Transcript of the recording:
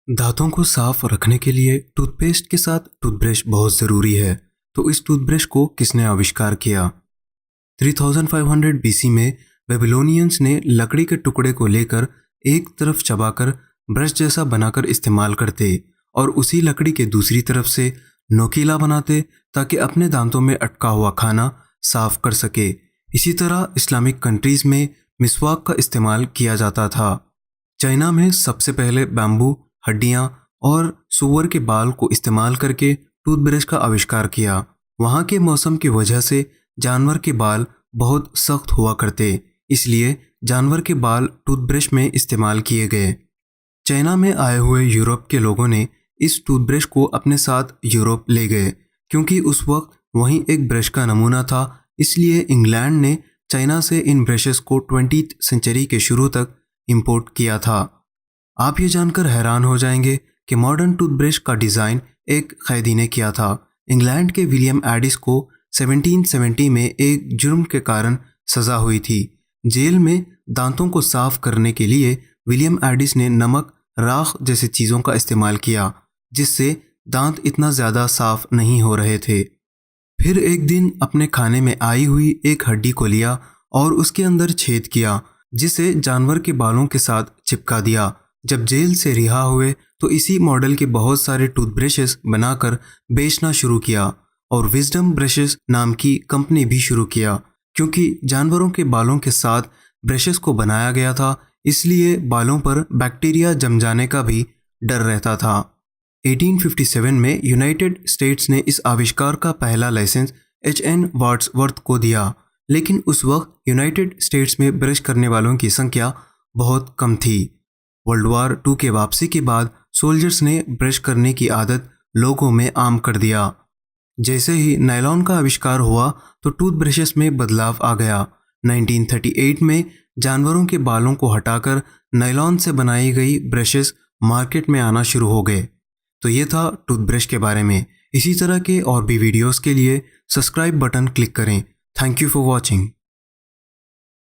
दांतों को साफ रखने के लिए टूथपेस्ट के साथ टूथब्रश बहुत ज़रूरी है। तो इस टूथब्रश को किसने आविष्कार किया? 3500 बीसी में बेबीलोनियंस ने लकड़ी के टुकड़े को लेकर एक तरफ चबाकर ब्रश जैसा बनाकर इस्तेमाल करते और उसी लकड़ी के दूसरी तरफ से नोकीला बनाते ताकि अपने दांतों में अटका हुआ खाना साफ कर सके। इसी तरह इस्लामिक कंट्रीज में मिसवाक का इस्तेमाल किया जाता था। चाइना में सबसे पहले बैम्बू, हड्डियां और सूअर के बाल को इस्तेमाल करके टूथब्रश का आविष्कार किया। वहाँ के मौसम की वजह से जानवर के बाल बहुत सख्त हुआ करते, इसलिए जानवर के बाल टूथब्रश में इस्तेमाल किए गए। चाइना में आए हुए यूरोप के लोगों ने इस टूथब्रश को अपने साथ यूरोप ले गए। क्योंकि उस वक्त वहीं एक ब्रश का नमूना था, इसलिए इंग्लैंड ने चाइना से इन ब्रशेस को 20th सेंचुरी के शुरू तक इंपोर्ट किया था। आप ये जानकर हैरान हो जाएंगे कि मॉडर्न टूथब्रश का डिज़ाइन एक कैदी ने किया था। इंग्लैंड के विलियम एडिस को 1770 में एक जुर्म के कारण सज़ा हुई थी। जेल में दांतों को साफ करने के लिए विलियम एडिस ने नमक, राख जैसी चीज़ों का इस्तेमाल किया, जिससे दांत इतना ज़्यादा साफ नहीं हो रहे थे। फिर एक दिन अपने खाने में आई हुई एक हड्डी को लिया और उसके अंदर छेद किया, जिसे जानवर के बालों के साथ चिपका दिया। जब जेल से रिहा हुए तो इसी मॉडल के बहुत सारे टूथब्रशेस बनाकर बेचना शुरू किया और विजडम ब्रशेस नाम की कंपनी भी शुरू किया। क्योंकि जानवरों के बालों के साथ ब्रशेस को बनाया गया था, इसलिए बालों पर बैक्टीरिया जम जाने का भी डर रहता था। 1857 में यूनाइटेड स्टेट्स ने इस आविष्कार का पहला लाइसेंस H.N. वार्ड्सवर्थ को दिया, लेकिन उस वक्त यूनाइटेड स्टेट्स में ब्रश करने वालों की संख्या बहुत कम थी। वर्ल्ड वार II के वापसी के बाद सोल्जर्स ने ब्रश करने की आदत लोगों में आम कर दिया। जैसे ही नायलॉन का आविष्कार हुआ तो टूथब्रशेस में बदलाव आ गया। 1938 में जानवरों के बालों को हटाकर नायलॉन से बनाई गई ब्रशेस मार्केट में आना शुरू हो गए। तो ये था टूथब्रश के बारे में। इसी तरह के और भी वीडियोस के लिए सब्सक्राइब बटन क्लिक करें। Thank you for watching.